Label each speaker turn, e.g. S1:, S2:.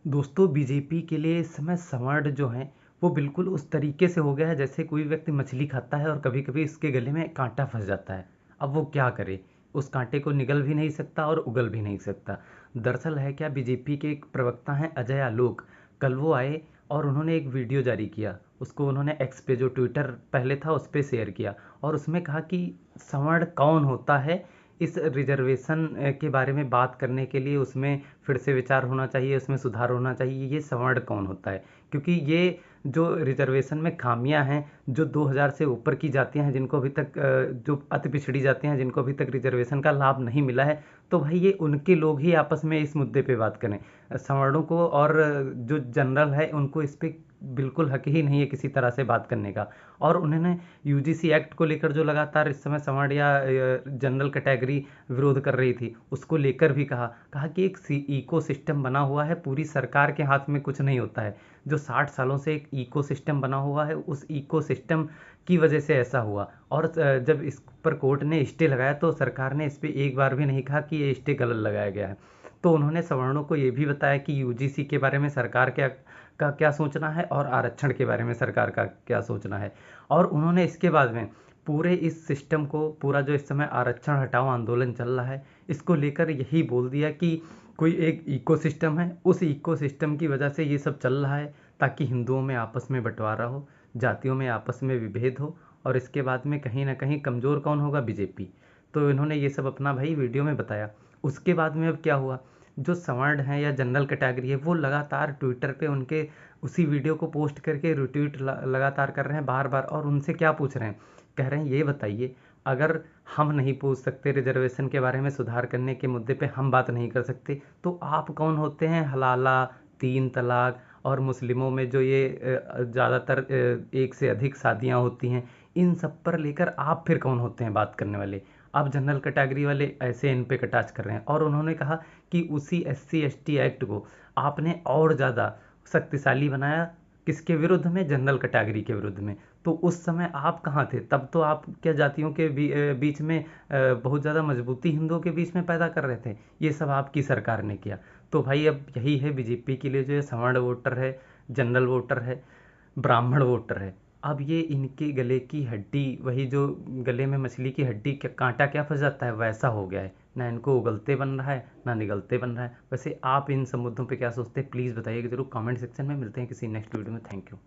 S1: दोस्तों बीजेपी के लिए इस समय संवर्ण जो है वो बिल्कुल उस तरीके से हो गया है जैसे कोई व्यक्ति मछली खाता है और कभी कभी इसके गले में कांटा फंस जाता है। अब वो क्या करे, उस कांटे को निगल भी नहीं सकता और उगल भी नहीं सकता। दरअसल है क्या, बीजेपी के एक प्रवक्ता हैं अजय आलोक, कल वो आए और उन्होंने एक वीडियो जारी किया। उसको उन्होंने एक्स पे, जो ट्विटर पहले था, उस पे शेयर किया और उसमें कहा कि संवर्ण कौन होता है। इस रिजर्वेशन के बारे में बात करने के लिए उसमें फिर से विचार होना चाहिए, उसमें सुधार होना चाहिए। ये संवर्ण कौन होता है, क्योंकि ये जो रिजर्वेशन में खामियां हैं, जो 2000 से ऊपर की जातियां हैं जिनको अभी तक जो अति पिछड़ी जातियां हैं जिनको अभी तक रिजर्वेशन का लाभ नहीं मिला है, तो भाई ये उनके लोग ही आपस में इस मुद्दे पे बात करें। संवर्णों को और जो जनरल है उनको इस पे बिल्कुल हक ही नहीं है किसी तरह से बात करने का। और उन्होंने यूजीसी एक्ट को लेकर जो लगातार इस समय संवर्ण या जनरल कैटेगरी विरोध कर रही थी, उसको लेकर भी कहा कहा कि एक इको सिस्टम बना हुआ है, पूरी सरकार के हाथ में कुछ नहीं होता है। जो 60 सालों से एक इको सिस्टम बना हुआ है, उस इको सिस्टम की वजह से ऐसा हुआ। और जब इस पर कोर्ट ने स्टे लगाया तो सरकार ने इस पे एक बार भी नहीं कहा कि ये स्टे गलत लगाया गया है। तो उन्होंने सवर्णों को ये भी बताया कि यूजीसी के बारे में सरकार का क्या सोचना है और आरक्षण के बारे में सरकार का क्या सोचना है। और उन्होंने इसके बाद में पूरे इस सिस्टम को, पूरा जो इस समय आरक्षण हटाओ आंदोलन चल रहा है, इसको लेकर यही बोल दिया कि कोई एक इकोसिस्टम है, उस इकोसिस्टम की वजह से ये सब चल रहा है, ताकि हिंदुओं में आपस में बंटवारा हो, जातियों में आपस में विभेद हो। और इसके बाद में कहीं ना कहीं कमज़ोर कौन होगा, बीजेपी। तो इन्होंने ये सब अपना भाई वीडियो में बताया। उसके बाद में अब क्या हुआ, जो सवर्ण है या जनरल कैटेगरी है वो लगातार ट्विटर पे उनके उसी वीडियो को पोस्ट करके रिट्वीट लगातार कर रहे हैं बार बार। और उनसे क्या पूछ रहे हैं, कह रहे हैं ये बताइए, अगर हम नहीं पूछ सकते रिजर्वेशन के बारे में, सुधार करने के मुद्दे पे हम बात नहीं कर सकते, तो आप कौन होते हैं हलाला, तीन तलाक और मुस्लिमों में जो ये ज़्यादातर एक से अधिक शादियां होती हैं, इन सब पर लेकर आप फिर कौन होते हैं बात करने वाले। आप जनरल कैटेगरी वाले ऐसे इन पे कटाच कर रहे हैं। और उन्होंने कहा कि उसी SC ST एक्ट को आपने और ज़्यादा शक्तिशाली बनाया, किसके विरुद्ध में, जनरल कैटेगरी के विरुद्ध में। तो उस समय आप कहाँ थे, तब तो आप क्या जातियों के बीच में बहुत ज़्यादा मजबूती हिंदुओं के बीच में पैदा कर रहे थे। ये सब आपकी सरकार ने किया। तो भाई अब यही है बीजेपी के लिए, जो है सवर्ण वोटर है, जनरल वोटर है, ब्राह्मण वोटर है। अब ये इनके गले की हड्डी, वही जो गले में मछली की हड्डी का कांटा क्या फंस जाता है, वैसा हो गया है। ना इनको उगलते बन रहा है ना निगलते बन रहा है। वैसे आप इन सब मुद्दों पे क्या सोचते हैं, प्लीज़ बताइएगा जरूर कमेंट सेक्शन में। मिलते हैं किसी नेक्स्ट वीडियो में। Thank you.